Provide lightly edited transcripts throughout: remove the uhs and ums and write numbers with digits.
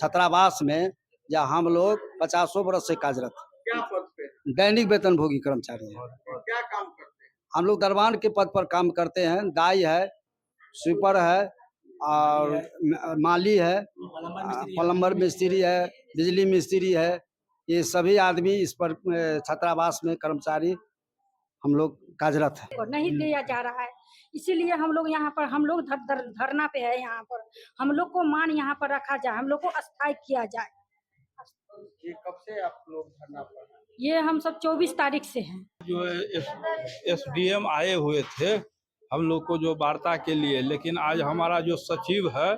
छात्रावास में या हम लोग 50 बरस से कार्यरत क्या पद पे? दैनिक वेतनभोगी कर्मचारी हैं। क्या काम करते हैं? हम लोग दरबान के पद पर काम करते हैं। दाई है, स्वीपर है और माली है, प्लम्बर मिस्त्री है, बिजली मिस्त्री है। ये सभी आदमी इस पर छात्रावास में कर्मचारी हम लोग कार्यरत है। नहीं दिया जा रहा है, इसीलिए हम लोग यहाँ पर धरना पे है। यहाँ पर हम लोग को मान यहाँ पर रखा जाए, हम लोग को अस्थायी किया जाए। ये कब से आप लोग धरना पर हैं? ये हम सब 24 तारीख से हैं। जो एसडीएम आए हुए थे हम लोग को जो वार्ता के लिए, लेकिन आज हमारा जो सचिव है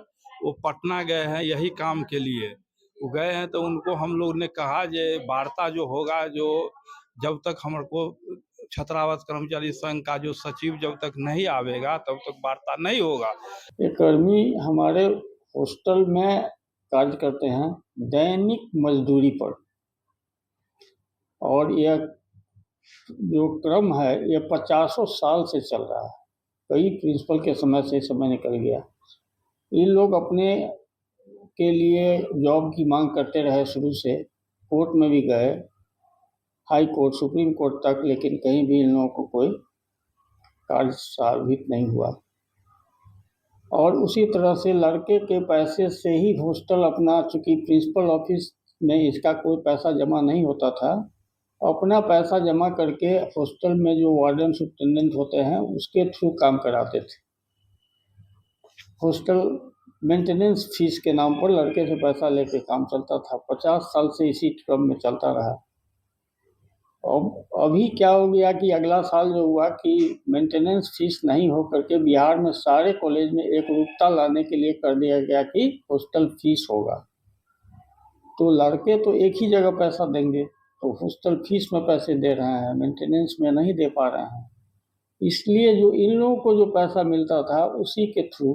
वो पटना गए हैं यही काम के लिए। वो गए हैं तो उनको हम लोग ने कहा जे वार्ता जो होगा, जो जब तक हमको छात्रावास कर्मचारी संघ का जो सचिव जब तक नहीं आवेगा तब तक वार्ता नहीं होगा। ये कर्मी हमारे हॉस्टल में कार्य करते हैं दैनिक मजदूरी पर, और यह जो क्रम है ये 50 साल से चल रहा है। कई प्रिंसिपल के समय से समय निकल गया। ये लोग अपने के लिए जॉब की मांग करते रहे शुरू से, कोर्ट में भी गए, हाई कोर्ट, सुप्रीम कोर्ट तक, लेकिन कहीं भी इन लोगों को कोई कार्य साबित नहीं हुआ। और उसी तरह से लड़के के पैसे से ही हॉस्टल अपना, चूँकि प्रिंसिपल ऑफिस में इसका कोई पैसा जमा नहीं होता था, अपना पैसा जमा करके हॉस्टल में जो वार्डन सुप्रिटेंडेंट होते हैं उसके थ्रू काम कराते थे। हॉस्टल मेंटेनेंस फीस के नाम पर लड़के से पैसा लेके काम चलता था। 50 साल से इसी क्रम में चलता रहा। अब अभी क्या हो गया कि अगला साल जो हुआ कि मेंटेनेंस फीस नहीं हो करके बिहार में सारे कॉलेज में एक रूपता लाने के लिए कर दिया गया कि हॉस्टल फीस होगा। तो लड़के तो एक ही जगह पैसा देंगे, तो हॉस्टल फीस में पैसे दे रहे हैं, मेंटेनेंस में नहीं दे पा रहे हैं। इसलिए जो इन लोगों को जो पैसा मिलता था उसी के थ्रू,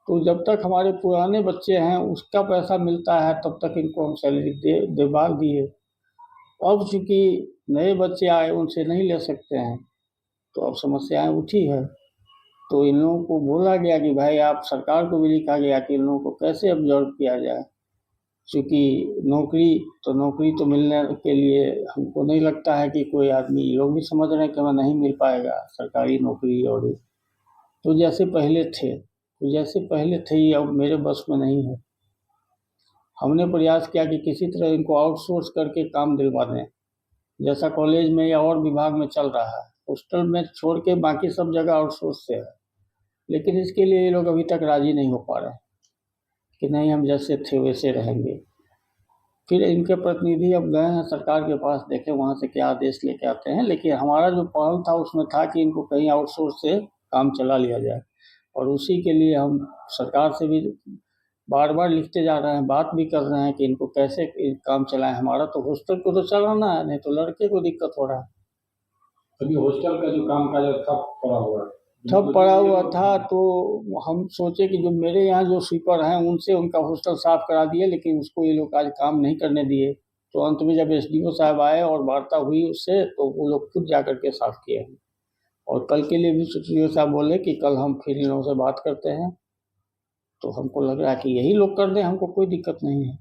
तो जब तक हमारे पुराने बच्चे हैं उसका पैसा मिलता है तब तक इनको हम सैलरी दिलवा दिए। अब चूँकि नए बच्चे आए उनसे नहीं ले सकते हैं, तो अब समस्याएं उठी है। तो इन लोगों को बोला गया कि भाई आप, सरकार को भी लिखा गया कि इन लोगों को कैसे ऑब्जर्व किया जाए। चूँकि नौकरी तो मिलने के लिए हमको नहीं लगता है कि कोई आदमी, लोग भी समझ रहे हैं कि हमें नहीं मिल पाएगा सरकारी नौकरी। और तो जैसे पहले थे ये अब मेरे बस में नहीं है। हमने प्रयास किया कि किसी तरह इनको आउटसोर्स करके काम दिलवा दें, जैसा कॉलेज में या और विभाग में चल रहा है। हॉस्टल में छोड़ के बाकी सब जगह आउटसोर्स से है, लेकिन इसके लिए ये लोग अभी तक राजी नहीं हो पा रहे कि नहीं हम जैसे थे वैसे रहेंगे। फिर इनके प्रतिनिधि अब गए हैं सरकार के पास, देखें वहाँ से क्या आदेश लेके आते हैं। लेकिन हमारा जो पहल था उसमें था कि इनको कहीं आउटसोर्स से काम चला लिया जाए, और उसी के लिए हम सरकार से भी बार बार लिखते जा रहे हैं, बात भी कर रहे हैं कि इनको कैसे काम चलाएं। हमारा तो हॉस्टल को तो चलाना है, नहीं तो लड़के को दिक्कत हो रहा है। अभी हॉस्टल का जो काम काज ठप पड़ा हुआ था, तो हम सोचे कि जो मेरे यहाँ जो स्वीपर हैं उनसे उनका हॉस्टल साफ करा दिए, लेकिन उसको ये लोग आज काम नहीं करने दिए। तो अंत में जब एसडीओ साहब आए और वार्ता हुई उससे, तो वो लोग खुद जा करके साफ किए हैं। और कल के लिए भी एसडीओ साहब बोले कि कल हम फिर इन लोगों से बात करते हैं। तो हमको लग रहा है कि यही लोग कर दें, हमको कोई दिक्कत नहीं है।